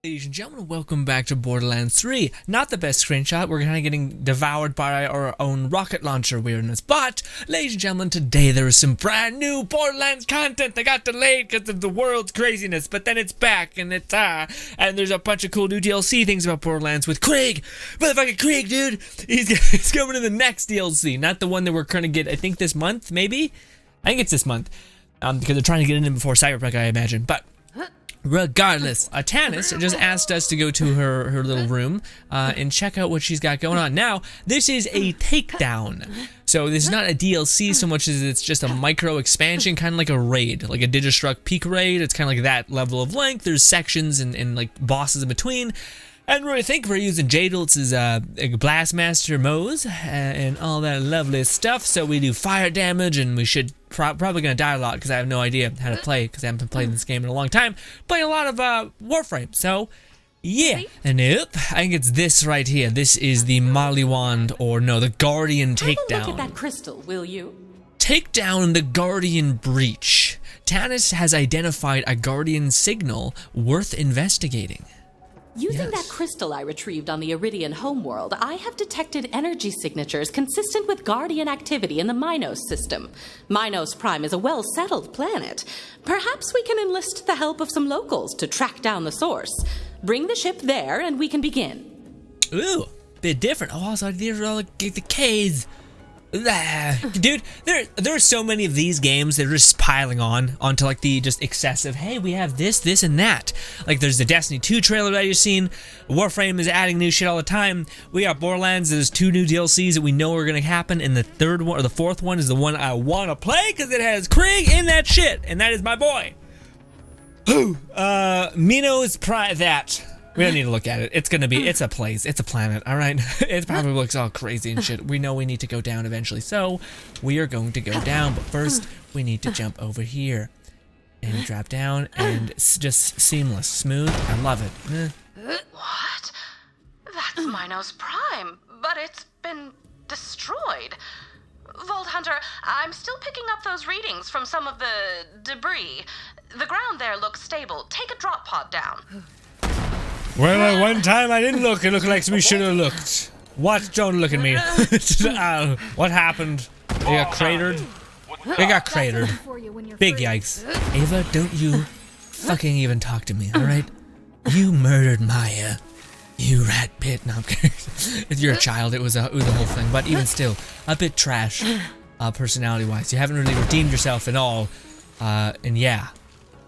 Ladies and gentlemen, welcome back to Borderlands 3. Not the best screenshot, we're kind of getting devoured by our own rocket launcher weirdness. But, ladies and gentlemen, today there is some brand new Borderlands content that got delayed because of the world's craziness. But then it's back, and and there's a bunch of cool new DLC things about Borderlands with Craig. Motherfucking Craig, dude! He's coming in the next DLC, not the one that we're going to get, I think, this month, maybe? I think it's this month, because they're trying to get it in before Cyberpunk, I imagine. But regardless, Tanis just asked us to go to her little room and check out what she's got going on. Now, this is a takedown. So this is not a DLC so much as it's just a micro expansion, kind of like a raid, like a Digistruct Peak raid. It's kind of like that level of length. There's sections and like bosses in between. And I think we're using Jadal's Blastmaster Moze and all that lovely stuff. So we do fire damage, and we should probably gonna die a lot because I have no idea how to play because I haven't been playing this game in a long time. Playing a lot of Warframe, so yeah. And nope, I think it's this right here. This is the Mollywand, or no, the Guardian Takedown. Have a look at that crystal, will you? Take down the Guardian Breach. Tanis has identified a Guardian signal worth investigating. Using that crystal I retrieved on the Iridian homeworld, I have detected energy signatures consistent with Guardian activity in the Minos system. Minos Prime is a well-settled planet. Perhaps we can enlist the help of some locals to track down the source. Bring the ship there and we can begin. Ooh, bit different. Oh, also, these are all like the K's. Dude, there are so many of these games that are just piling onto like the just excessive, hey, we have this and that. Like there's the Destiny 2 trailer that you've seen. Warframe is adding new shit all the time. We got Borderlands, there's 2 new DLCs that we know are gonna happen, and the third one or the fourth one is the one I wanna play because it has Krieg in that shit, and that is my boy. Minos Prime, that. We don't need to look at it. It's gonna be, it's a place, it's a planet, alright? It probably looks all crazy and shit. We know we need to go down eventually, so we are going to go down, but first, we need to jump over here. And drop down, and it's just seamless, smooth, I love it. What? That's Minos Prime, but it's been destroyed. Vault Hunter, I'm still picking up those readings from some of the debris. The ground there looks stable. Take a drop pod down. Well, one time I didn't look. It looked like we should have looked. What? Don't look at me. What happened? They got cratered? They got cratered. Big yikes. Ava, don't you fucking even talk to me, alright? You murdered Maya. You rat pit. No, I'm kidding. If you're a child, it was a whole thing. But even still, a bit trash, personality-wise. You haven't really redeemed yourself at all. And yeah.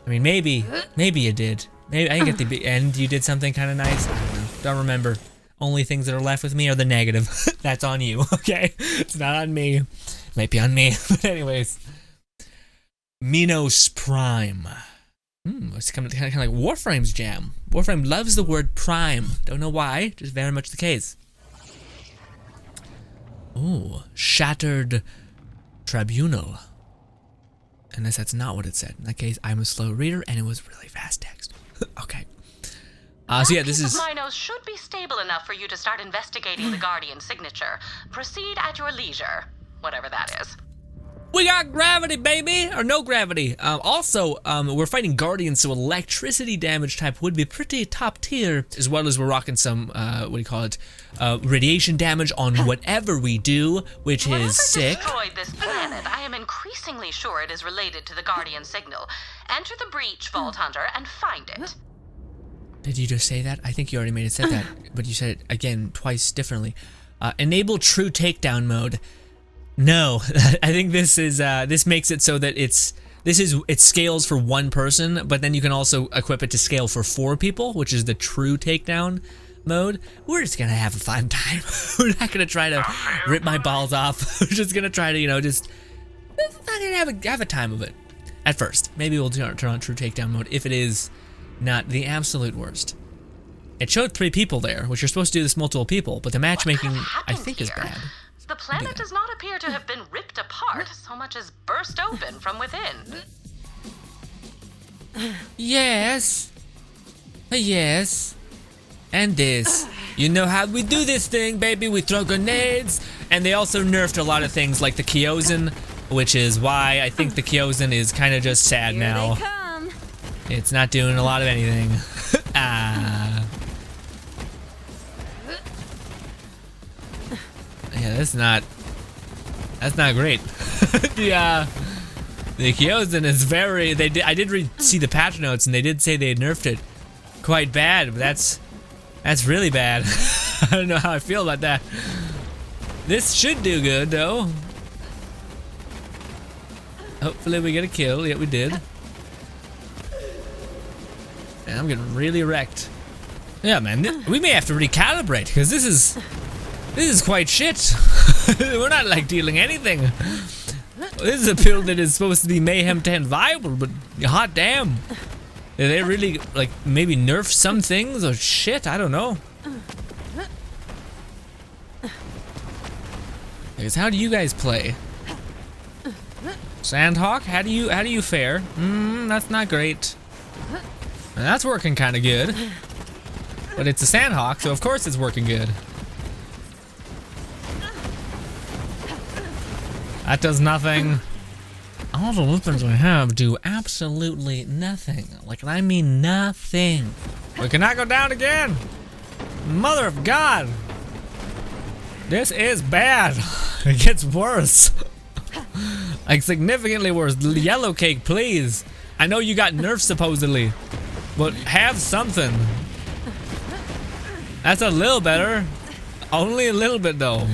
I mean, maybe you did. Maybe I think at the end you did something kind of nice. I don't know. Don't remember. Only things that are left with me are the negative. That's on you, okay? It's not on me. It might be on me. But anyways. Minos Prime. It's kind of like Warframe's jam. Warframe loves the word prime. Don't know why. Just very much the case. Ooh. Shattered Tribunal. Unless that's not what it said. In that case, I'm a slow reader and it was really fast text. Okay. So yeah, this is... Minos should be stable enough for you to start investigating the Guardian signature. Proceed at your leisure, whatever that is. We got gravity, baby! Or no gravity. Also, we're fighting Guardians, so electricity damage type would be pretty top tier, as well as we're rocking some, radiation damage on whatever we do, which is sick. Destroyed this planet, I am increasingly sure it is related to the Guardian signal. Enter the breach, Vault Hunter, and find it. Did you just say that? I think you already made it said that, but you said it again twice differently. Enable true takedown mode. No, I think this is this makes it so that it scales for one person, but then you can also equip it to scale for 4 people, which is the true takedown mode. We're just gonna have a fun time. We're not gonna try to rip my balls off. We're just gonna try to, just not gonna have a time of it. At first, maybe we'll turn on true takedown mode if it is not the absolute worst. It showed 3 people there, which you're supposed to do this multiple people, but the matchmaking I think is bad. The planet does not appear to have been ripped apart so much as burst open from within. Yes. Yes. And this. You know how we do this thing, baby. We throw grenades. And they also nerfed a lot of things like the Kyozin, which is why I think the Kyozin is kind of just sad now. It's not doing a lot of anything. That's not great. The Kyozen is very. I did see the patch notes, and they did say they had nerfed it quite bad, but that's really bad. I don't know how I feel about that. This should do good though. Hopefully we get a kill. Yeah, we did. And I'm getting really wrecked. Yeah, man, we may have to recalibrate because this is quite shit. We're not like dealing anything. This is a build that is supposed to be Mayhem 10 viable, but hot damn. Did they really like maybe nerf some things or shit? I don't know. Because how do you guys play? Sandhawk, how do you fare? That's not great. And that's working kind of good. But it's a Sandhawk, so of course it's working good. That does nothing. All the weapons we have do absolutely nothing. Like, I mean nothing. We cannot go down again. Mother of God. This is bad. It gets worse. Like, significantly worse. Yellow cake, please. I know you got nerfs supposedly, but have something. That's a little better. Only a little bit though.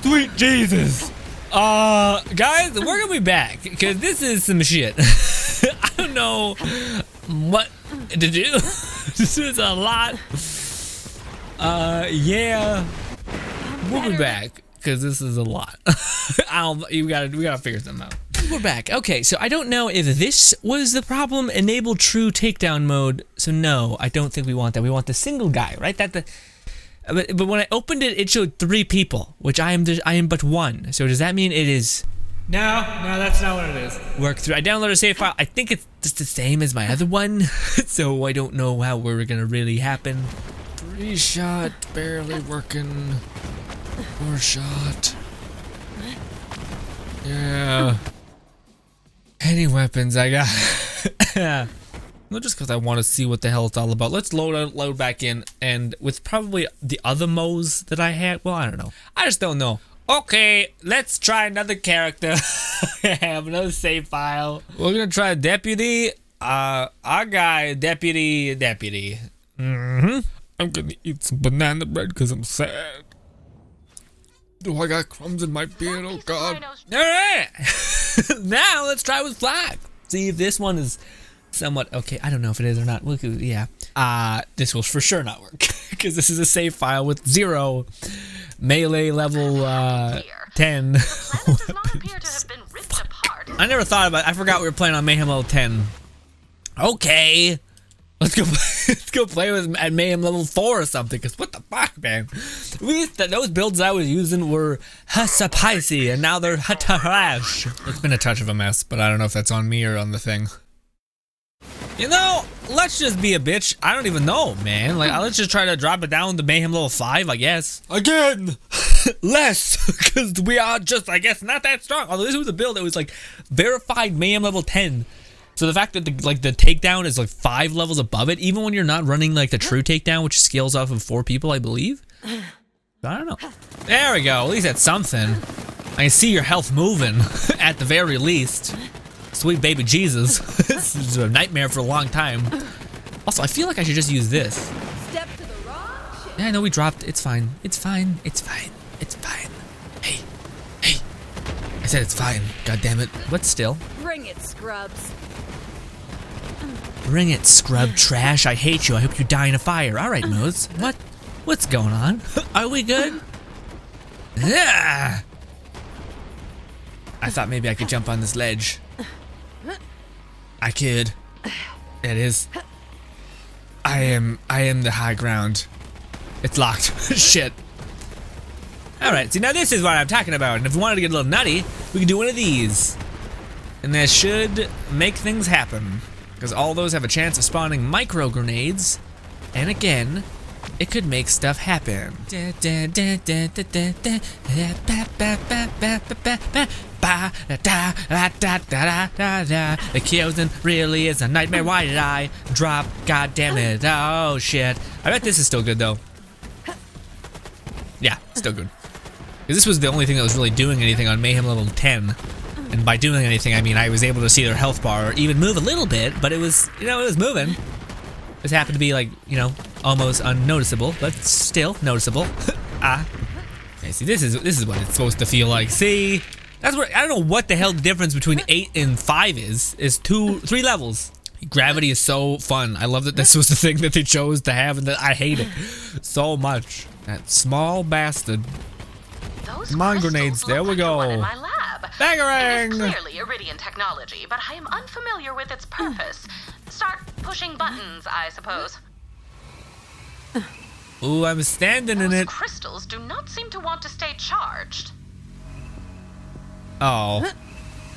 Sweet Jesus. Guys, we're gonna be back because this is some shit. I don't know what to do. This is a lot. Yeah, we'll be back because this is a lot. We gotta figure something out. We're back. Okay, so I don't know if this was the problem. Enable true takedown mode. So no, I don't think we want that. We want the single guy, right? But when I opened it, it showed 3 people, which I am but one. So does that mean it is? No, that's not what it is. Work through. I downloaded a save file. I think it's just the same as my other one, so I don't know how we're gonna really happen. 3 shot, barely working. 4 shot. Yeah. Any weapons I got? Not just because I want to see what the hell it's all about. Let's load back in, and with probably the other modes that I had. Well, I don't know. I just don't know. Okay, let's try another character. I have another save file. We're gonna try deputy. Our guy, deputy. I'm gonna eat some banana bread because I'm sad. Do I got crumbs in my beard? Oh God! All right. Now let's try with flag. See if this one is somewhat okay. I don't know if it is or not. Look, yeah. This will for sure not work because this is a save file with 0 melee level 10. Does not appear to have been ripped apart. I never thought about it. I forgot we were playing on Mayhem level 10. Okay. Let's go play with at Mayhem level 4 or something. Cause what the fuck, man? Those builds I was using were spicy, and now they're trash. It's been a touch of a mess, but I don't know if that's on me or on the thing. You know, let's just be a bitch. I don't even know, man. Like, let's just try to drop it down to Mayhem level 5, I guess. Again, less, because we are just, I guess, not that strong. Although this was a build that was like verified Mayhem level 10. So the fact that the takedown is like 5 levels above it, even when you're not running like the true takedown, which scales off of 4 people, I believe. I don't know. There we go. At least that's something. I can see your health moving at the very least. Sweet baby Jesus. This is a nightmare for a long time. Also, I feel like I should just use this. Step to the wrong shit. Yeah, I know we dropped. It's fine. It's fine. It's fine. It's fine. Hey. Hey. I said it's fine. God damn it. But still. Bring it, scrubs. Bring it, scrub trash. I hate you. I hope you die in a fire. All right, Moose. What's going on? Are we good? Yeah. I thought maybe I could jump on this ledge. I could. It is. I am the high ground. It's locked. Shit. Alright, see now this is what I'm talking about. And if we wanted to get a little nutty, we can do one of these. And that should make things happen. Because all those have a chance of spawning micro grenades. And again, it could make stuff happen. The Kyozen really is a nightmare. Why did I drop? God damn it. Oh shit. I bet this is still good though. Yeah, still good. This was the only thing that was really doing anything on Mayhem level 10. And by doing anything, I mean I was able to see their health bar or even move a little bit, but it was, you know, it was moving. This happened to be like, you know, almost unnoticeable, but still noticeable. Okay, see, this is what it's supposed to feel like. See, that's what, I don't know what the hell the difference between 8 and 5 is 3 levels. Gravity is so fun. I love that this was the thing that they chose to have, and that I hate it so much. That small bastard. Those Come on, crystals grenades. There we look like the one go. in my lab. Bangarang! It is clearly Iridian technology, but I am unfamiliar with its purpose. Start pushing buttons, I suppose. Ooh, I'm standing in Those it. crystals do not seem to want to stay charged. Oh.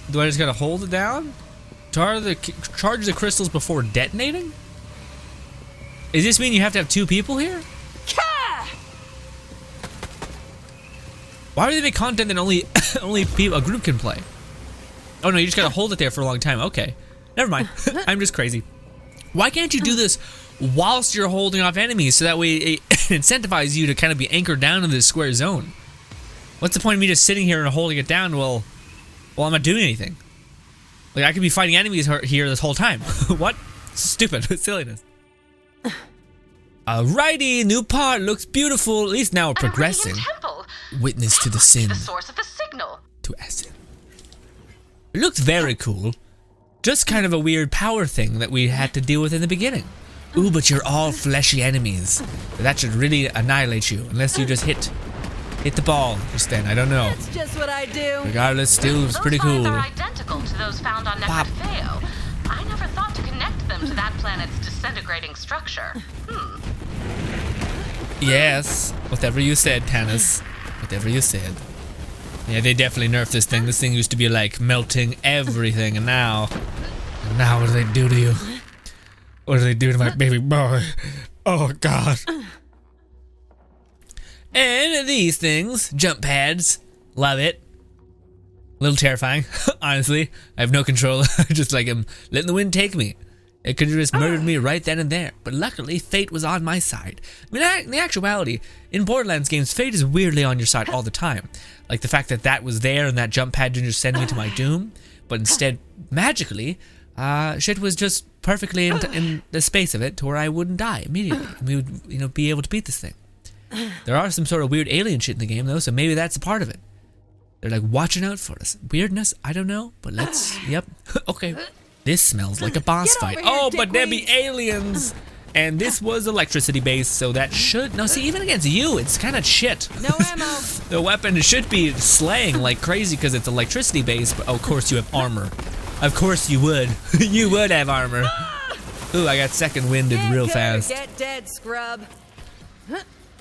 Do I just gotta hold it down? Charge the crystals before detonating? Does this mean you have to have 2 people here? Why do they make content that only a group can play? Oh no, you just gotta hold it there for a long time. Okay, never mind. I'm just crazy. Why can't you do this whilst you're holding off enemies so that way it incentivizes you to kind of be anchored down in this square zone? What's the point of me just sitting here and holding it down while I'm not doing anything? Like I could be fighting enemies here this whole time. What? Stupid silliness. Alrighty, new part looks beautiful. At least now we're progressing. Temple. Witness to the sin. The source of the signal. To acid. It looks very cool. Just kind of a weird power thing that we had to deal with in the beginning. Ooh, but you're all fleshy enemies. That should really annihilate you, unless you just hit the ball just then. I don't know. That's just what I do. Regardless, still it's pretty cool. Those lines are identical to those found on Pop. Nefertfeo. I never thought to connect them to that planet's disintegrating structure. Yes, whatever you said, Tanis. Whatever you said. Yeah, they definitely nerfed this thing. This thing used to be like melting everything, and now what do they do to you? What do they do to my baby boy? Oh God. And these things, jump pads, love it. A little terrifying, honestly. I have no control. Just like I'm letting the wind take me. It could have just murdered me right then and there. But luckily, fate was on my side. I mean, in the actuality, in Borderlands games, fate is weirdly on your side all the time. Like the fact that was there and that jump pad didn't just send me to my doom, but instead, magically, shit was just perfectly in the space of it to where I wouldn't die immediately. And we would, you know, be able to beat this thing. There are some sort of weird alien shit in the game, though, so maybe that's a part of it. They're like watching out for us. Weirdness? I don't know, but let's, yep. Okay. This smells like a boss fight. Here, Oh, but there dickweed. be aliens. And this was electricity based, so that should, no, see, even against you, it's kind of shit. No ammo. The weapon should be slaying like crazy because it's electricity based, but oh, of course you have armor. Of course you would. You would have armor. Ooh, I got second winded Get real good or fast. Get dead, scrub.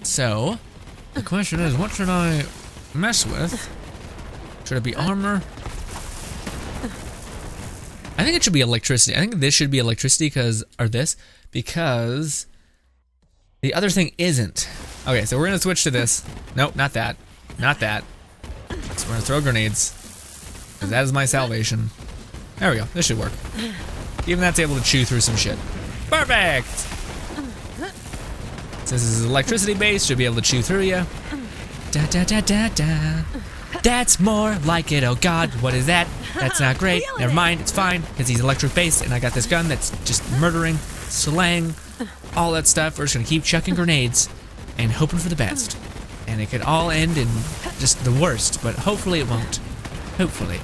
So, the question is, what should I mess with? Should it be armor? I think it should be electricity. I think this should be electricity because the other thing isn't. Okay, so we're gonna switch to this. Nope, not that. Not that. So we're gonna throw grenades. Because that is my salvation. There we go, this should work. Even that's able to chew through some shit. Perfect! Since this is electricity based, should be able to chew through you. Da da da da da. That's more like it. Oh God, what is that? That's not great. Never mind, it's fine because he's electric based, and I got this gun that's just murdering, slaying, all that stuff. We're just gonna keep chucking grenades and hoping for the best. And it could all end in just the worst, but hopefully it won't. Hopefully.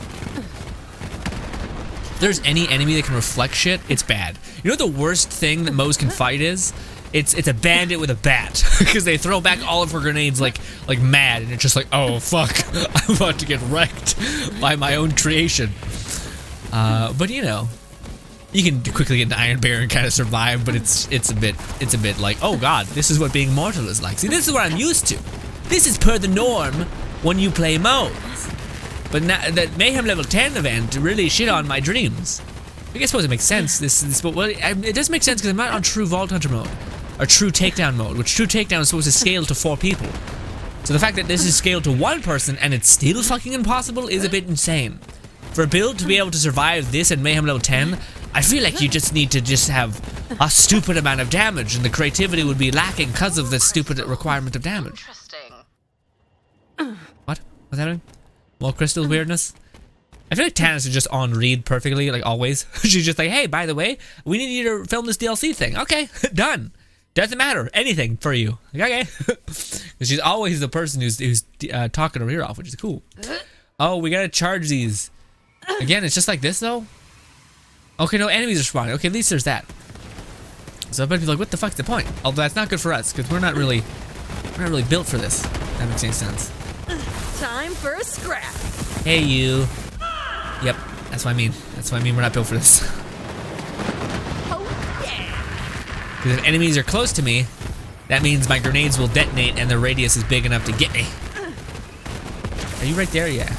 If there's any enemy that can reflect shit, it's bad. You know what the worst thing that Moe's can fight is? It's a bandit with a bat because they throw back all of her grenades like mad, and it's just like, oh fuck, I'm about to get wrecked by my own creation. But you know, you can quickly get an Iron Bear and kind of survive, but it's a bit like, oh God, this is what being mortal is like. See, this is what I'm used to. This is per the norm when you play modes. But now, that Mayhem level 10 event really shit on my dreams. I guess it makes sense. It does make sense because I'm not on true Vault Hunter mode. Or true takedown mode, which true takedown is supposed to scale to 4 people. So the fact that this is scaled to 1 person and it's still fucking impossible is a bit insane. For a build to be able to survive this at Mayhem level 10, I feel like you just need to just have a stupid amount of damage, and the creativity would be lacking because of the stupid requirement of damage. Interesting. What? What's happening? More crystal weirdness? I feel like Tannis is just on read perfectly, like always. She's just like, hey, by the way, we need you to film this DLC thing. Okay, done. Doesn't matter. Anything for you. Like, okay. Because she's always the person who's talking her ear off, which is cool. Oh, we gotta charge these. Again, it's just like this, though? Okay, no enemies are spawning. Okay, at least there's that. So I bet be like, what the fuck's the point? Although that's not good for us, because we're not really built for this. If that makes any sense. Time for a scrap. Hey, you. Yep, that's what I mean. That's what I mean we're not built for this. Oh, yeah. Because if enemies are close to me, that means my grenades will detonate and the radius is big enough to get me. Are you right there? Yeah.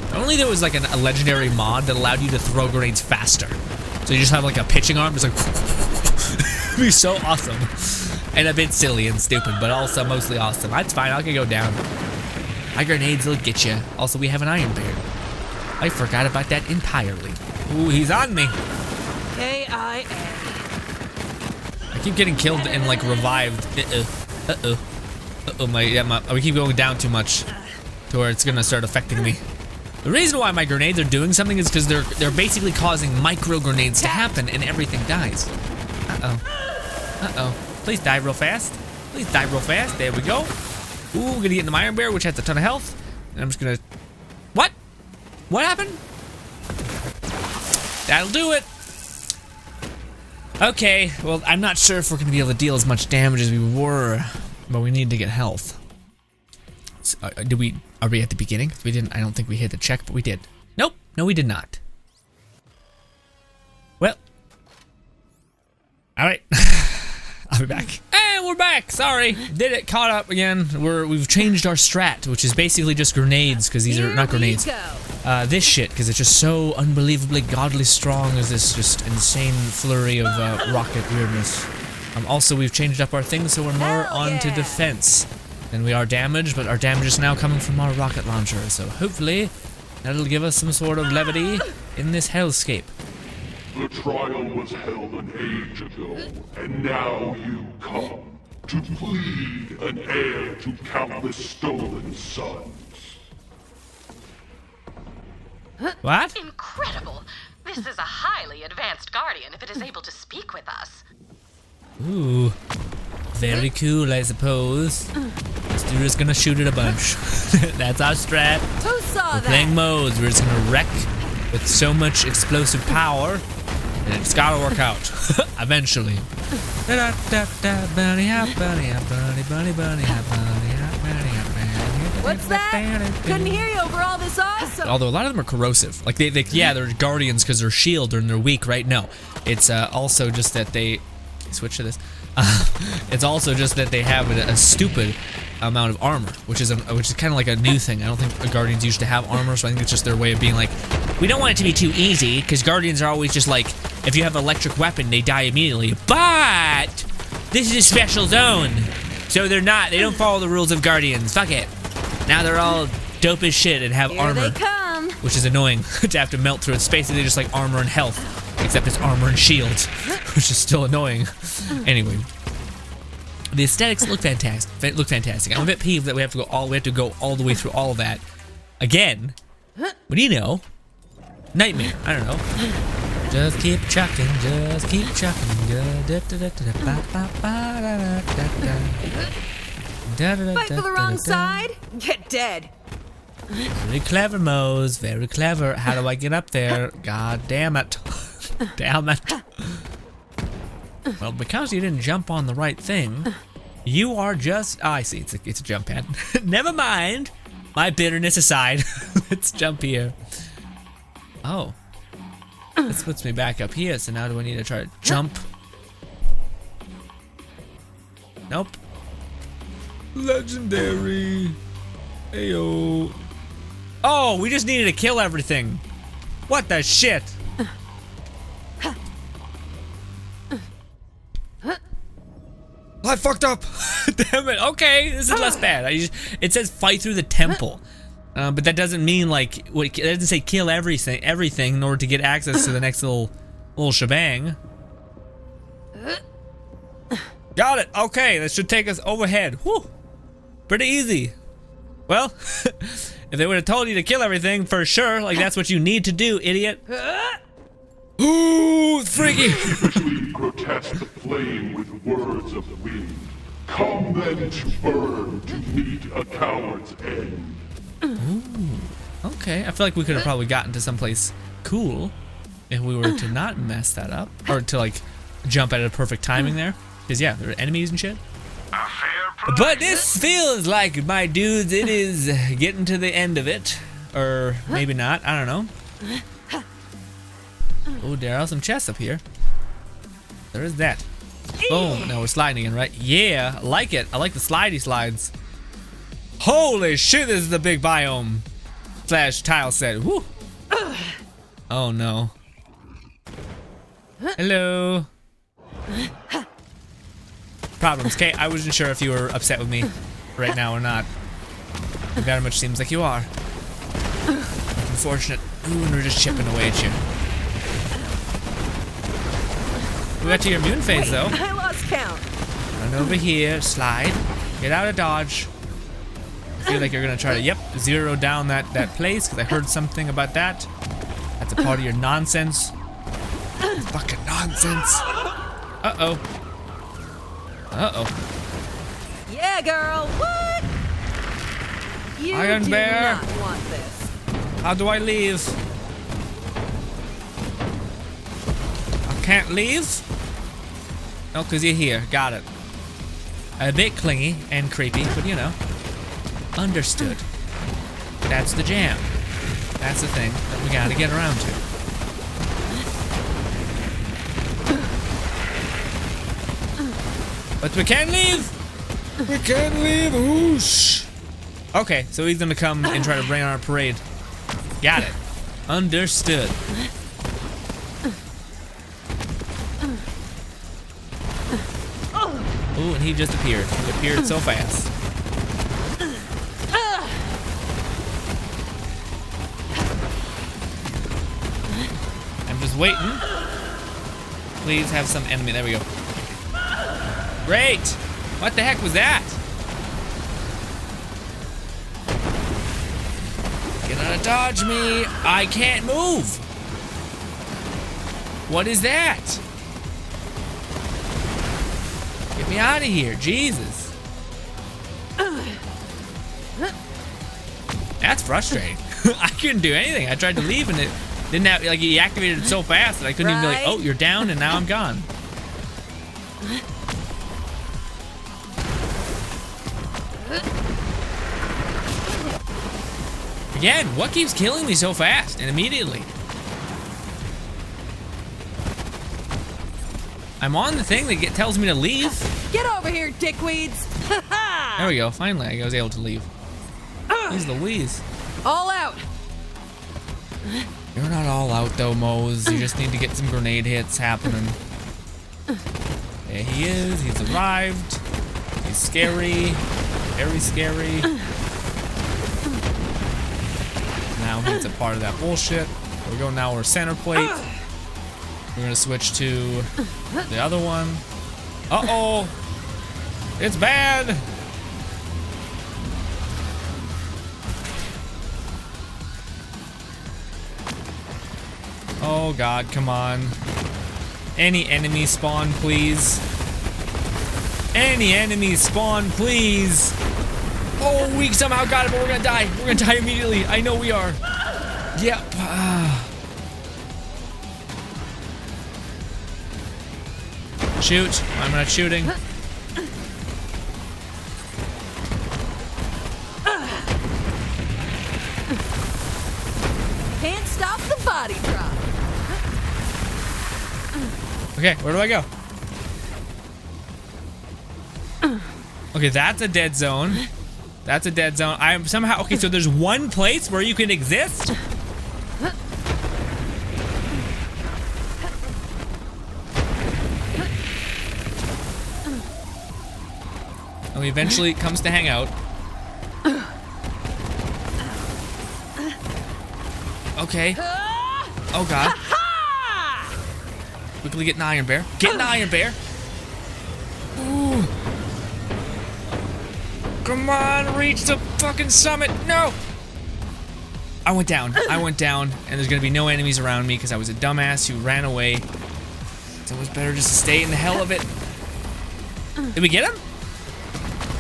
If only there was like a legendary mod that allowed you to throw grenades faster. So you just have like a pitching arm, just like it'd be so awesome. And a bit silly and stupid, but also mostly awesome. That's fine, I can go down. My grenades will get you. Also, we have an iron bear. I forgot about that entirely. Ooh, he's on me. K-I-A. I keep getting killed and like revived. We keep going down too much to where it's gonna start affecting me. The reason why my grenades are doing something is because they're basically causing micro grenades to happen and everything dies. Please die real fast. Please die real fast. There we go. Ooh, gonna get in the iron bear, which has a ton of health. And I'm just gonna... What? What happened? That'll do it. Okay, well, I'm not sure if we're gonna be able to deal as much damage as we were, but we need to get health. So, are we at the beginning? We didn't, I don't think we hit the check, but we did. Nope, no we did not. Well. Alright. I'll be back. And we're back. Sorry, did it. Caught up again. We've changed our strat, which is basically just grenades, because these are not grenades. This shit, because it's just so unbelievably godly strong as this just insane flurry of rocket weirdness. Also, we've changed up our things, so we're more onto defense than we are damage, but our damage is now coming from our rocket launcher. So hopefully, that'll give us some sort of levity in this hellscape. The trial was held an age ago, and now you come to plead an heir to countless stolen sons. What? Incredible! This is a highly advanced guardian if it is able to speak with us. Ooh, very cool, I suppose. This dude is gonna shoot it a bunch. That's our strat. Who saw We're that? playing modes. We're just gonna wreck with so much explosive power, and it's gotta work out eventually. What's that? Couldn't hear you over all this awesome. Although a lot of them are corrosive. Like yeah, they're guardians because they're shield and they're weak, right? No, it's also just that they switch to this. It's also just that they have a stupid amount of armor, which is kind of like a new thing. I don't think the guardians used to have armor, so I think it's just their way of being like, we don't want it to be too easy, because guardians are always just like, if you have an electric weapon, they die immediately. But this is a special zone, so they don't follow the rules of guardians. Fuck it. Now they're all dope as shit and have armor. Here they come. Which is annoying to have to melt through. It's basically just like armor and health, except it's armor and shield, which is still annoying. Anyway, the aesthetics look fantastic. I'm a bit peeved that we have to go all the way through all of that again. What do you know? Nightmare. I don't know. Just keep chucking. Just keep chucking. Fight for the wrong side, get dead. Very clever, Mose. Very clever. How do I get up there? God damn it. Damn it. Well, because you didn't jump on the right thing, you are just... Oh, I see. It's a jump pad. Never mind. My bitterness aside. Let's jump here. Oh. This puts me back up here, so now do I need to try to jump? Nope. Legendary. Ayo. Oh, we just needed to kill everything. What the shit? I fucked up. Damn it. Okay, this is less bad. It says fight through the temple. But that doesn't mean like, it doesn't say kill everything in order to get access to the next little shebang. Got it. Okay, that should take us overhead. Whew. Pretty easy. Well, if they would have told you to kill everything for sure, like that's what you need to do, idiot. Ooh, freaky. Sheepishly protest the flame with words of wind. Come then to burn to meet a coward's end. Ooh, okay. I feel like we could have probably gotten to someplace cool if we were to not mess that up, or to like jump at a perfect timing there. Because yeah, there are enemies and shit. But this feels like, my dudes, it is getting to the end of it. Or maybe not, I don't know. Oh, there are some chests up here. There is that. Boom, now we're sliding again, right? Yeah, I like it. I like the slidey slides. Holy shit, this is a big biome. Slash tile set, woo. Oh no. Hello. Problems, Kate. I wasn't sure if you were upset with me right now or not. It very much seems like you are. Unfortunate. Ooh, and we're just chipping away at you. We got to your immune phase though. I lost count. Run over here, slide, get out of dodge. I feel like you're gonna try to, zero down that place, because I heard something about that. That's a part of your nonsense. Fucking nonsense. Uh-oh. Uh-oh. Yeah, girl. What? You Iron do Bear. not want this. How do I leave? I can't leave? No, because you're here. Got it. A bit clingy and creepy, but you know. Understood. That's the jam. That's the thing that we gotta get around to. But we can't leave! We can't leave! Whoosh! Okay, so he's gonna come and try to bring on our parade. Got it. Understood. Ooh, and he just appeared. He appeared so fast. I'm just waiting. Please have some enemy. There we go. Great! What the heck was that? Get out of dodge me! I can't move! What is that? Get me out of here, Jesus. That's frustrating. I couldn't do anything. I tried to leave and it didn't have, like, he activated it so fast that I couldn't even be like, oh, you're down and now I'm gone. Again, what keeps killing me so fast and immediately? I'm on the thing that tells me to leave. Get over here, dickweeds. There we go. Finally, I was able to leave. Jeez Louise. All out. You're not all out though, Mose. You just need to get some grenade hits happening. There he is. He's arrived. He's scary. Very scary. Now he's a part of that bullshit. There we go. Now we're center plate. We're gonna switch to the other one. Uh-oh. It's bad. Oh God, come on. Any enemy spawn, please. Any enemy spawn, please. Oh, we somehow got it, but we're gonna die. We're gonna die immediately. I know we are. Yep. Shoot. I'm not shooting. Can't stop the body drop. Okay, where do I go? Okay, that's a dead zone. That's a dead zone. I am somehow okay. So there's one place where you can exist. And eventually it comes to hang out. Okay. Oh God. Quickly get an Iron Bear. Get an Iron Bear. Ooh. Come on, reach the fucking summit. No! I went down, and there's gonna be no enemies around me because I was a dumbass who ran away. So it was better just to stay in the hell of it. Did we get him?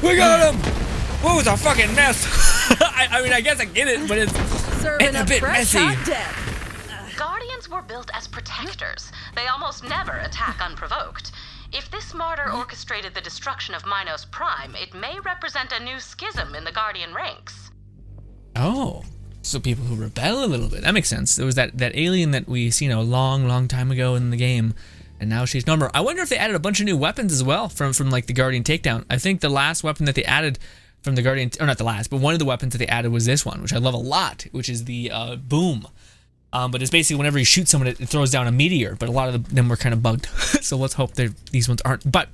We got him! What was a fucking mess? I mean, I guess I get it, but it's a bit messy. Guardians were built as protectors. They almost never attack unprovoked. If this martyr orchestrated the destruction of Minos Prime, it may represent a new schism in the Guardian ranks. Oh, so people who rebel a little bit. That makes sense. There was that alien that we seen a long time ago in the game, and now she's no more. I wonder if they added a bunch of new weapons as well from like the Guardian Takedown. I think the last weapon that they added from the Guardian, or not the last, but one of the weapons that they added was this one, which I love a lot, which is the boom. But it's basically whenever you shoot someone, it throws down a meteor, but a lot of them were kind of bugged. So let's hope these ones aren't. But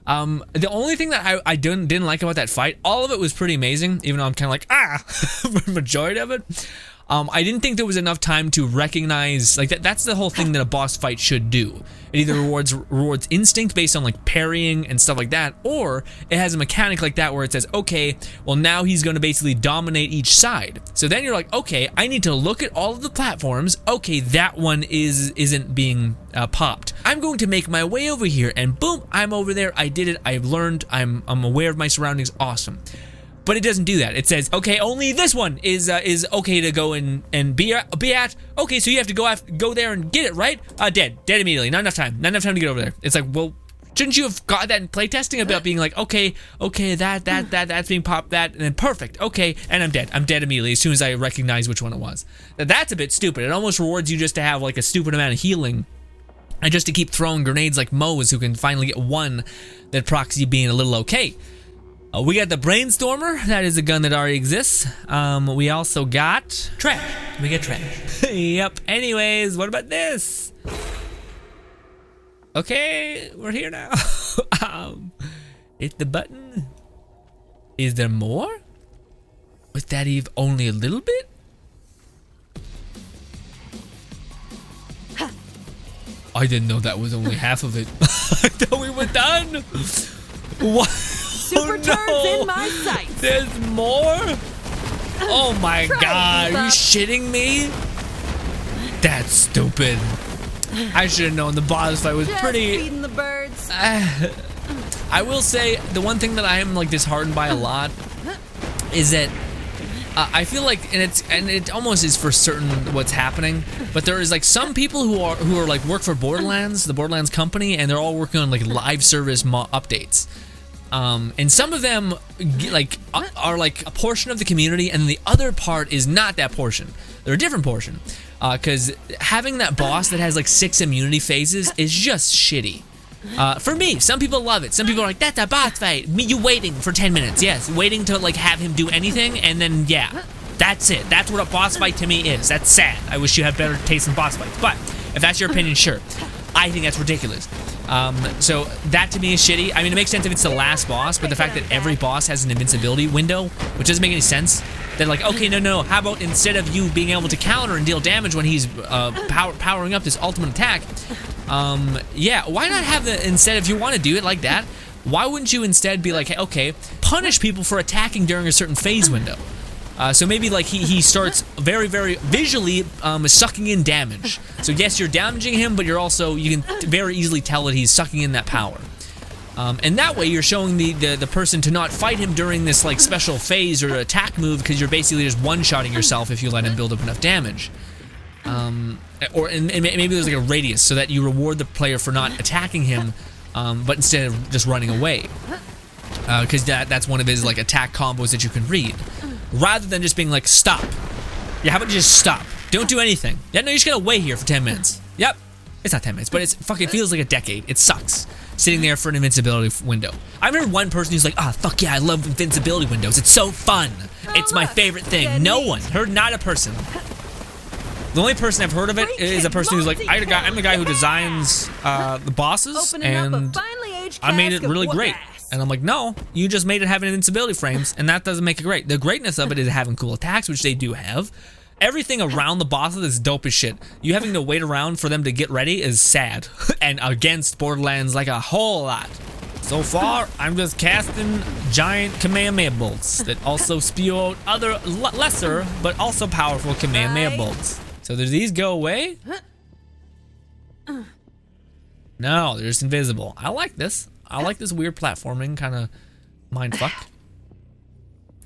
the only thing that I didn't like about that fight, all of it was pretty amazing, even though I'm kind of like, for the majority of it. I didn't think there was enough time to recognize, like, that's the whole thing that a boss fight should do. It either rewards instinct based on, like, parrying and stuff like that, or it has a mechanic like that where it says, okay, well, now he's going to basically dominate each side. So then you're like, okay, I need to look at all of the platforms. Okay, that one isn't being popped. I'm going to make my way over here, and boom, I'm over there. I did it. I've learned. I'm aware of my surroundings. Awesome. But it doesn't do that. It says, okay, only this one is okay to go and be at. Okay, so you have to go there and get it, right? Dead immediately. Not enough time to get over there. It's like, well, shouldn't you have got that in playtesting about being like, okay, that's being popped, and then perfect, okay, and I'm dead immediately as soon as I recognize which one it was. That's a bit stupid. It almost rewards you just to have like a stupid amount of healing, and just to keep throwing grenades like Moe's, who can finally get one that procs you being a little okay. We got the Brainstormer. That is a gun that already exists. We also got trash. We get trash. Yep. Anyways, what about this? Okay, we're here now. Hit the button. Is there more? Was that even only a little bit? I didn't know that was only half of it. I thought we were done. What? Super turns in my sights. There's more? Oh my god, are you shitting me? That's stupid. I should have known the boss fight was pretty. Feeding the birds. I will say the one thing that I am like disheartened by a lot is that I feel like, and it almost is for certain what's happening, but there is like some people who are like work for Borderlands, the Borderlands company, and they're all working on like live service updates. And some of them like are like a portion of the community, and the other part is not that portion. They're a different portion. Because having that boss that has like 6 immunity phases is just shitty. For me, some people love it. Some people are like, that's a boss fight. You waiting for 10 minutes. Yes, waiting to like have him do anything, and then yeah, that's it. That's what a boss fight to me is. That's sad. I wish you had better taste in boss fights. But if that's your opinion, sure. I think that's ridiculous. So that to me is shitty. I mean, it makes sense if it's the last boss, but the fact that every boss has an invincibility window, which doesn't make any sense. They're like, okay, no, how about instead of you being able to counter and deal damage when he's powering up this ultimate attack, yeah, why not have the, instead if you want to do it like that, why wouldn't you instead be like, hey, okay, punish people for attacking during a certain phase window? So maybe like he starts very visually sucking in damage. So yes, you're damaging him, but you can very easily tell that he's sucking in that power. And that way you're showing the person to not fight him during this like special phase or attack move, because you're basically just one-shotting yourself if you let him build up enough damage. And maybe there's like a radius so that you reward the player for not attacking him, but instead of just running away. Because that's one of his like attack combos that you can read. Rather than just being like, stop. Yeah, how about you just stop? Don't do anything. Yeah, no, you're just gonna wait here for 10 minutes. Yep. It's not 10 minutes, but it fucking feels like a decade. It sucks. Sitting there for an invincibility window. I remember one person who's like, fuck yeah, I love invincibility windows. It's so fun. It's my favorite thing. No one. Heard not a person. The only person I've heard of it is a person who's like, I'm the guy who designs the bosses, and I made it really great. And I'm like, no, you just made it have invincibility frames, and that doesn't make it great. The greatness of it is having cool attacks, which they do have. Everything around the bosses is dope as shit. You having to wait around for them to get ready is sad. And against Borderlands like a whole lot. So far, I'm just casting giant Kamehameha bolts that also spew out other lesser but also powerful Kamehameha bolts. So do these go away? No, they're just invisible. I like this. I like this weird platforming kind of mindfuck.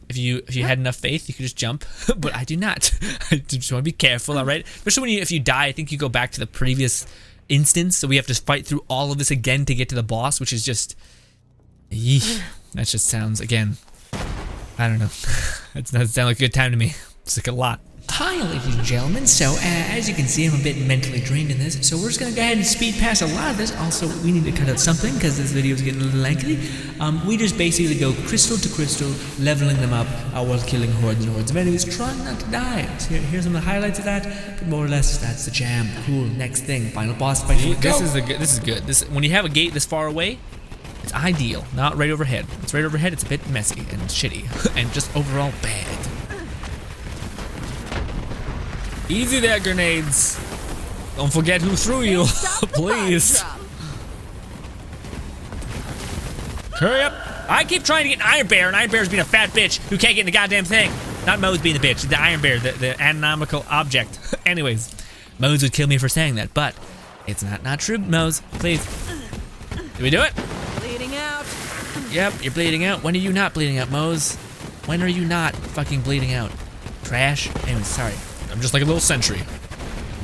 If you had enough faith, you could just jump, but I do not. I just want to be careful, all right? Especially if you die, I think you go back to the previous instance, so we have to fight through all of this again to get to the boss, which is just, yeesh. That just sounds, again, I don't know. That doesn't sound like a good time to me. It's like a lot. Hi, ladies and gentlemen. So, as you can see, I'm a bit mentally drained in this, so we're just gonna go ahead and speed past a lot of this. Also, we need to cut out something because this video is getting a little lengthy. We just basically go crystal to crystal, leveling them up while killing hordes and hordes of enemies, trying not to die. So here's some of the highlights of that, but more or less, that's the jam. Cool. Next thing, final boss fight. This is good. When you have a gate this far away, it's ideal. Not right overhead. It's right overhead. It's a bit messy and shitty, and just overall bad. Easy there, grenades. Don't forget who threw you, please. Hurry up. I keep trying to get an Iron Bear, and Iron Bear's being a fat bitch who can't get in the goddamn thing. Not Mose being the bitch, the Iron Bear, the anatomical object. Anyways, Mose would kill me for saying that, but it's not true, Mose. Please. Did we do it? Bleeding out. Yep, you're bleeding out. When are you not bleeding out, Mose? When are you not fucking bleeding out? Trash? Anyway, sorry. I'm just like a little sentry.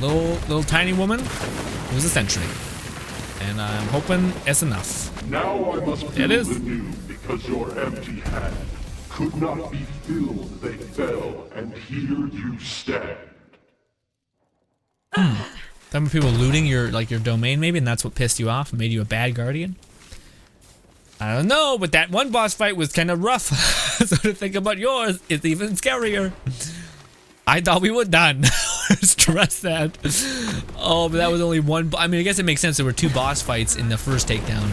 Little tiny woman who's a sentry. And I'm hoping it's enough. Now I must fill It is. the new, because your empty hand could not be filled. They fell, and here you stand. Some people looting your domain maybe, and that's what pissed you off and made you a bad guardian. I don't know, but that one boss fight was kind of rough. So to think about yours is even scarier. I thought we were done. Stress that. Oh, but that was only one. I mean, I guess it makes sense. There were two boss fights in the first takedown.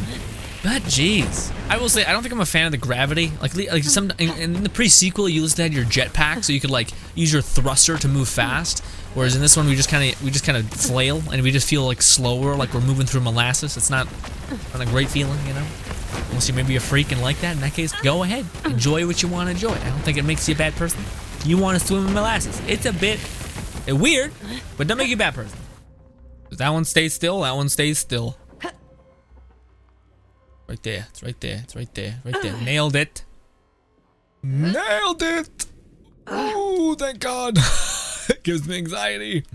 But jeez, I will say I don't think I'm a fan of the gravity. Like some in the pre-sequel, you used to have your jetpack, so you could like use your thruster to move fast. Whereas in this one, we just kind of flail, and we just feel like slower, like we're moving through molasses. It's not a great feeling, you know. Unless you may be a freak and like that. In that case, go ahead, enjoy what you want to enjoy. I don't think it makes you a bad person. You want to swim in molasses. It's a bit weird, but don't make you a bad person. That one stays still. That one stays still. Right there. It's right there. It's right there. Right there. Nailed it. Nailed it. Oh, thank God. It gives me anxiety.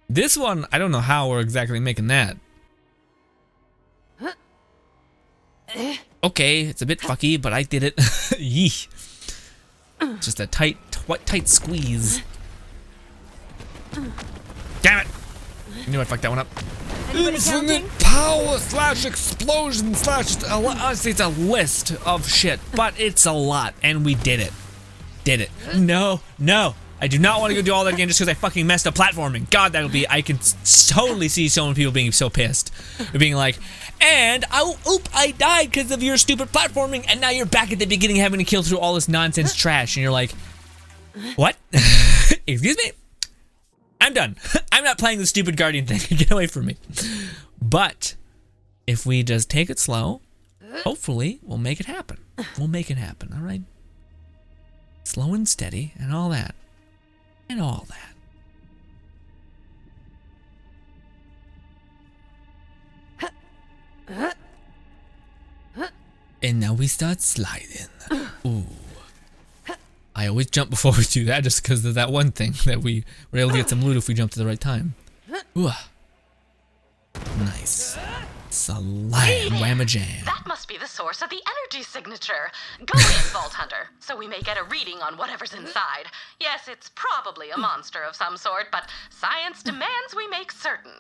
This one, I don't know how we're exactly making that. Okay, it's a bit fucky, but I did it. Yee. Just a tight squeeze. Damn it! I knew I fucked that one up. Infinite power / explosion / honestly, it's a list of shit, but it's a lot, and we did it. No. I do not want to go do all that again just because I fucking messed up platforming. God, I can totally see so many people being so pissed. They're being like, and I died because of your stupid platforming, and now you're back at the beginning having to kill through all this nonsense trash, and you're like, what? Excuse me? I'm done. I'm not playing the stupid Guardian thing. Get away from me. But if we just take it slow, hopefully we'll make it happen. We'll make it happen, all right? Slow and steady and all that. And all that. And now we start sliding. Ooh. I always jump before we do that just because of that one thing that we were able to get some loot if we jumped at the right time. Ooh. Nice. Salam, whamma-jam. That must be the source of the energy signature. Go in, Vault Hunter, so we may get a reading on whatever's inside. Yes, it's probably a monster of some sort, but science demands we make certain.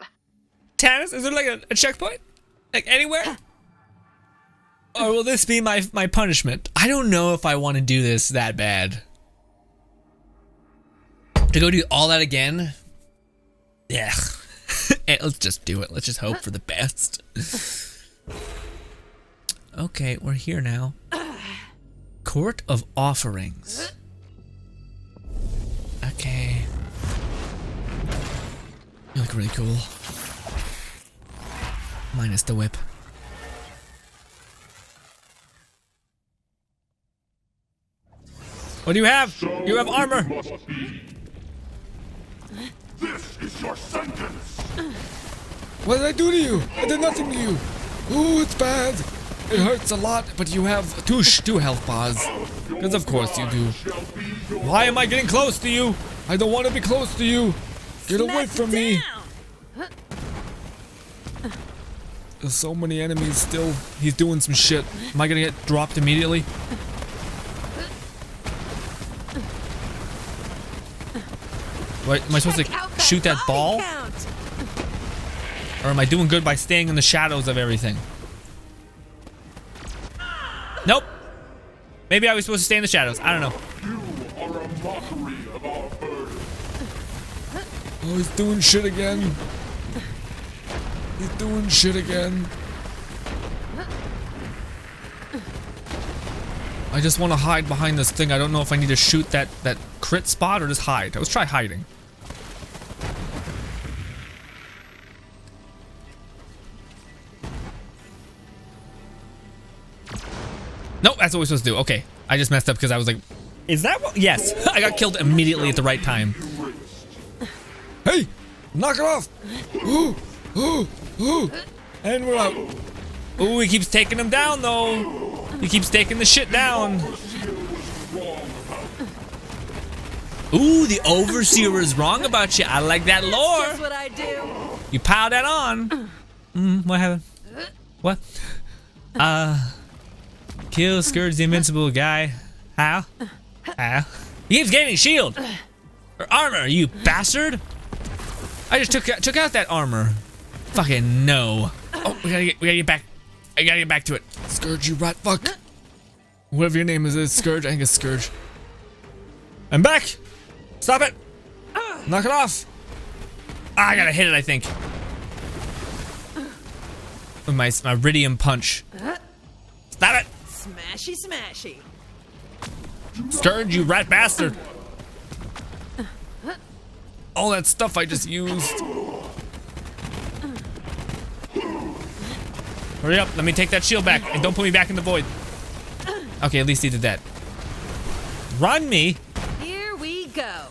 Tannis, is there like a checkpoint? Like anywhere? Or will this be my punishment? I don't know if I want to do this that bad. To go do all that again? Yeah. Let's just do it. Let's just hope for the best. Okay, we're here now. Court of Offerings. Okay. You look really cool. Minus the whip. What do you have? You have armor. Must be. This is your sentence. What did I do to you? I did nothing to you. Ooh, it's bad. It hurts a lot, but you have two health bars. Because of course you do. Why am I getting close to you? I don't want to be close to you. Get away from me. There's so many enemies still. He's doing some shit. Am I gonna get dropped immediately? What, am I supposed to shoot that ball? Or am I doing good by staying in the shadows of everything? Nope. Maybe I was supposed to stay in the shadows. I don't know. You are a mockery of our burden. Oh, he's doing shit again. He's doing shit again. I just want to hide behind this thing. I don't know if I need to shoot that crit spot or just hide. Let's try hiding. Nope, that's what we're supposed to do. Okay, I just messed up because I was like, is that what? Yes, I got killed immediately at the right time. Hey, knock it off. Ooh, ooh, ooh. And we're out. Ooh, he keeps taking him down though. He keeps taking the shit down. Ooh, the overseer is wrong about you. I like that lore. That's what I do. You piled that on. What happened? What? Kill Scourge the invincible guy. How? How? He keeps gaining shield. Or armor, you bastard. I just took out that armor. Fucking no. Oh, we gotta get back. I gotta get back to it. Scourge, you rat fuck. Whatever your name is Scourge? I think it's Scourge. I'm back. Stop it. Knock it off. Ah, I gotta hit it, I think. With my iridium punch. Stop it. Smashy, smashy. Scourge, you rat bastard. All that stuff I just used. Hurry up, let me take that shield back and don't put me back in the void. Okay, at least he did that. Run me. Here we go.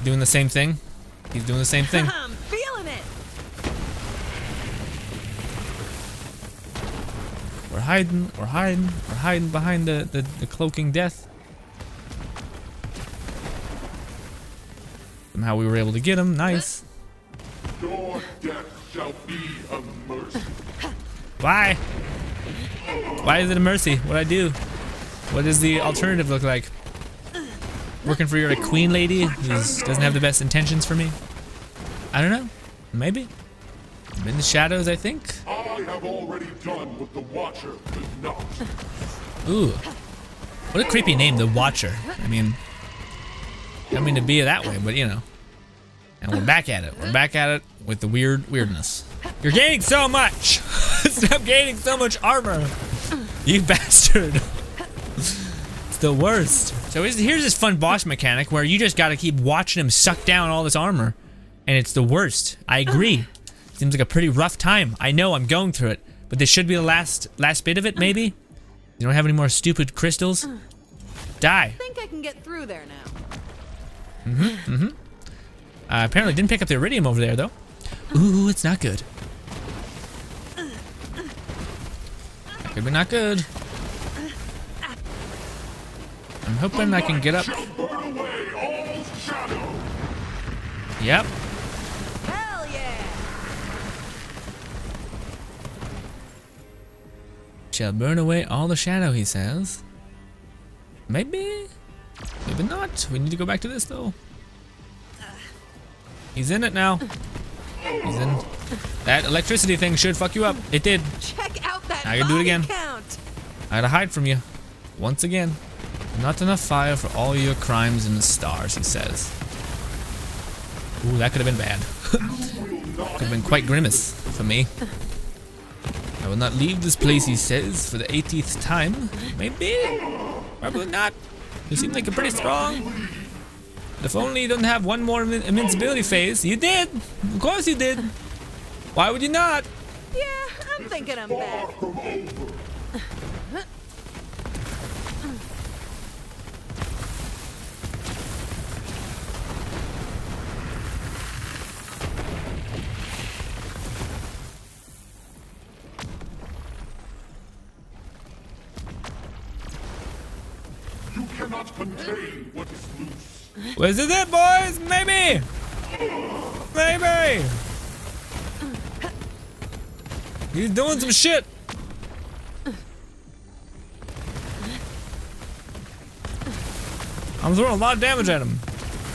Doing the same thing. He's doing the same thing. I'm feeling it. We're hiding behind the cloaking death. Somehow we were able to get him. Nice. Your death shall be a mercy. Why? Why is it a mercy? What'd I do? What does the alternative look like? Working for your queen lady who doesn't have the best intentions for me? I don't know. Maybe. I'm in the shadows, I think. I have already done what the Watcher could not. Ooh. What a creepy name, the Watcher. I mean, I don't mean to be that way, but you know. And we're back at it. We're back at it with the weirdness. You're gaining so much! Stop gaining so much armor! You bastard! It's the worst. So here's this fun boss mechanic where you just gotta keep watching him suck down all this armor. And it's the worst. I agree. Seems like a pretty rough time. I know I'm going through it. But this should be the last bit of it, maybe? You don't have any more stupid crystals? Die. I think I can get through there now. Apparently didn't pick up the iridium over there, though. Ooh, it's not good. That could be not good. I'm hoping I can get up. Burn away all shadow. Yep. Hell yeah. Shall burn away all the shadow, he says. Maybe? Maybe not. We need to go back to this, though. He's in it now. He's in. That electricity thing should fuck you up. It did. Check out that I can do it body again. count. I had to hide from you. Once again. Not enough fire for all your crimes in the stars, he says. Ooh, that could have been bad. Could have been quite grimace for me. I will not leave this place, he says, for the 80th time. Maybe? Probably not. You seem like you're pretty strong. But if only you don't have one more invincibility phase. You did! Of course you did! Why would you not? Yeah, I'm thinking I'm back. You cannot contain what is loose. This is it, boys. Maybe. Maybe. He's doing some shit. I'm throwing a lot of damage at him.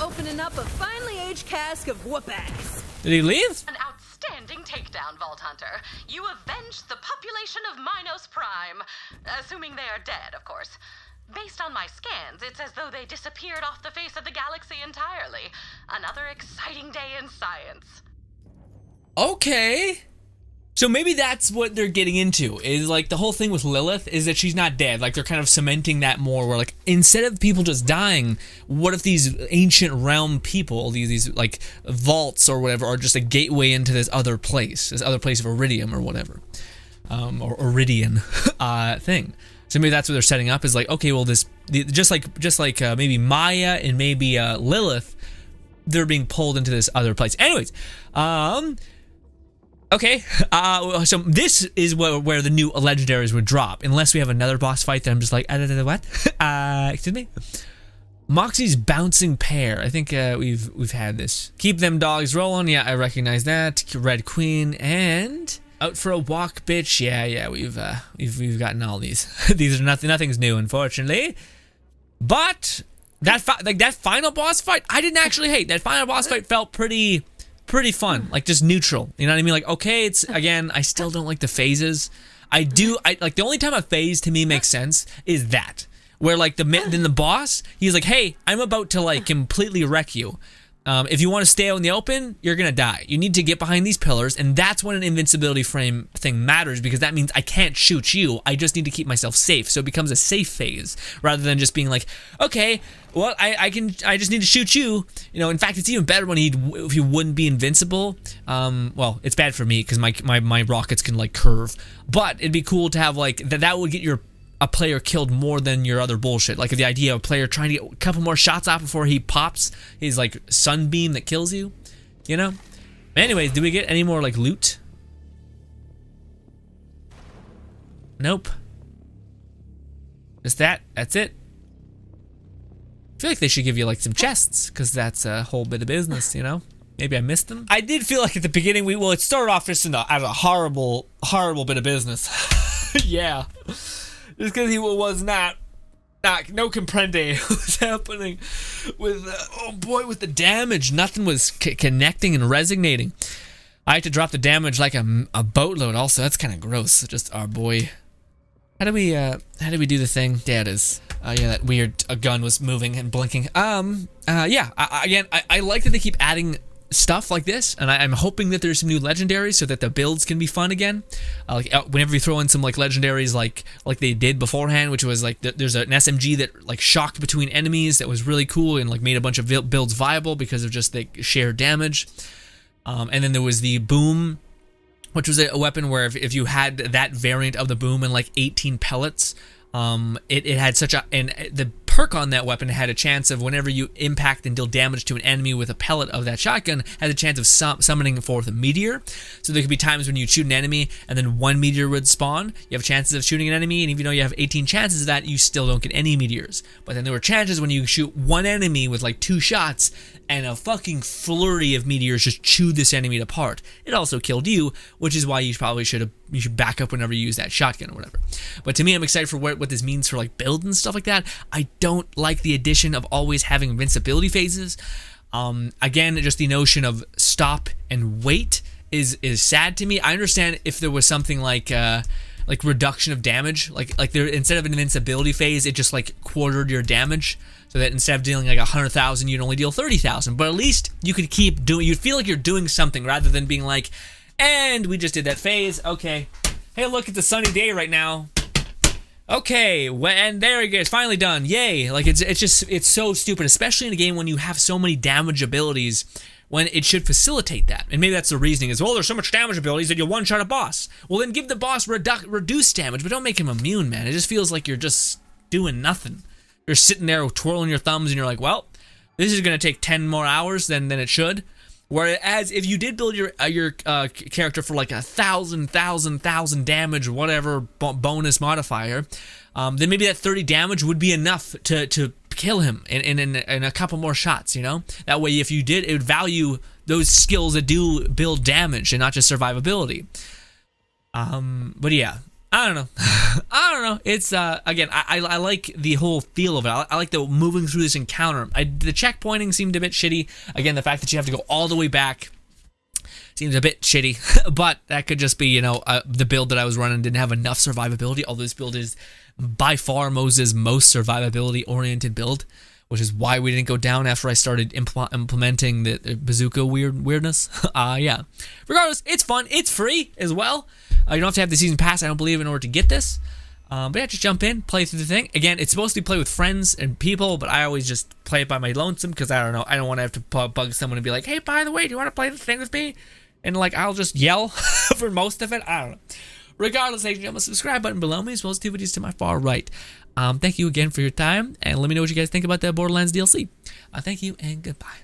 Opening up a finely aged cask of whoop-ass. Did he leave? An outstanding takedown, Vault Hunter. You avenged the population of Minos Prime. Assuming they are dead, of course. Based on my scans, it's as though they disappeared off the face of the galaxy entirely. Another exciting day in science. Okay. So maybe that's what they're getting into, is like the whole thing with Lilith is that she's not dead. Like they're kind of cementing that more, where like instead of people just dying, what if these ancient realm people, these like vaults or whatever, are just a gateway into this other place of Iridium or whatever, or Iridian thing. So maybe that's what they're setting up, is like, okay, well just like maybe Maya and maybe Lilith, they're being pulled into this other place. Anyways, okay, so this is where the new legendaries would drop, unless we have another boss fight that I'm just like, what? Excuse me? Moxie's bouncing pear. I think we've had this. Keep them dogs rolling. Yeah, I recognize that. Red Queen and out for a walk, bitch. Yeah, we've gotten all these. These are nothing's new, unfortunately. But that final boss fight, I didn't actually hate. That final boss fight felt pretty fun, like just neutral. You know what I mean? Like, okay, it's, again, I still don't like the phases. I like the only time a phase to me makes sense is that, where like then the boss, he's like, hey, I'm about to like completely wreck you. If you want to stay out in the open, you're gonna die. You need to get behind these pillars, and that's when an invincibility frame thing matters, because that means I can't shoot you. I just need to keep myself safe. So it becomes a safe phase rather than just being like, okay, well, I just need to shoot you. You know, in fact, it's even better if he wouldn't be invincible. Well, it's bad for me because my rockets can like curve, but it'd be cool to have like that would get a player killed more than your other bullshit. Like the idea of a player trying to get a couple more shots off before he pops his like sunbeam that kills you, you know? Anyways, do we get any more like loot? Nope. Just that's it. I feel like they should give you like some chests, because that's a whole bit of business, you know? Maybe I missed them. I did feel like at the beginning it started off just as a horrible bit of business. Yeah. Just because he was no comprende what was happening with, oh boy, with the damage. Nothing was connecting and resonating. I had to drop the damage like a boatload also. That's kind of gross. Just our boy. How do we do the thing? Yeah, it is. Yeah, that weird gun was moving and blinking. Yeah, I like that they keep adding stuff like this, and I'm hoping that there's some new legendaries so that the builds can be fun again. Whenever you throw in some like legendaries like they did beforehand, which was like there's an SMG that like shocked between enemies that was really cool and like made a bunch of builds viable because of just the shared damage. And then there was the boom, which was a weapon where if you had that variant of the boom and like 18 pellets, it had the perk on that weapon had a chance of, whenever you impact and deal damage to an enemy with a pellet of that shotgun, had a chance of summoning forth a meteor. So there could be times when you shoot an enemy and then one meteor would spawn. You have chances of shooting an enemy, and even though you have 18 chances of that, you still don't get any meteors. But then there were chances when you shoot one enemy with like 2 shots and a fucking flurry of meteors just chewed this enemy apart. It also killed you, which is why you should back up whenever you use that shotgun or whatever. But to me, I'm excited for what this means for like build and stuff like that. I don't like the addition of always having invincibility phases. Again, just the notion of stop and wait is sad to me. I understand if there was something like reduction of damage, like there, instead of an invincibility phase, it just like quartered your damage, so that instead of dealing like 100,000, you'd only deal 30,000. But at least you could keep doing. You'd feel like you're doing something rather than being like, and we just did that phase. Okay, hey, look, it's a sunny day right now. Okay, and there it goes, finally done. Yay! Like it's so stupid, especially in a game when you have so many damage abilities when it should facilitate that. And maybe that's the reasoning is, well, there's so much damage abilities that you one-shot a boss. Well, then give the boss reduced damage, but don't make him immune, man. It just feels like you're just doing nothing. You're sitting there twirling your thumbs and you're like, well, this is going to take 10 more hours than it should. Whereas if you did build your character for like 1,000 damage, whatever bonus modifier, then maybe that 30 damage would be enough to kill him in a couple more shots, you know? That way, if you did, it would value those skills that do build damage and not just survivability. But yeah, I don't know. I don't know. It's, again, I like the whole feel of it. I like the moving through this encounter. The checkpointing seemed a bit shitty. Again, the fact that you have to go all the way back seems a bit shitty. But that could just be, you know, the build that I was running didn't have enough survivability. Although this build is by far Moses' most survivability-oriented build, which is why we didn't go down after I started implementing the bazooka weirdness. Yeah. Regardless, it's fun. It's free as well. You don't have to have the season pass, I don't believe, in order to get this. But yeah, just jump in, play through the thing. Again, it's supposed to be play with friends and people, but I always just play it by my lonesome because I don't know. I don't want to have to bug someone and be like, hey, by the way, do you want to play this thing with me? And like, I'll just yell for most of it. I don't know. Regardless, ladies and gentlemen, subscribe button below me as well as 2 videos to my far right. Thank you again for your time, and let me know what you guys think about that Borderlands DLC. Thank you, and goodbye.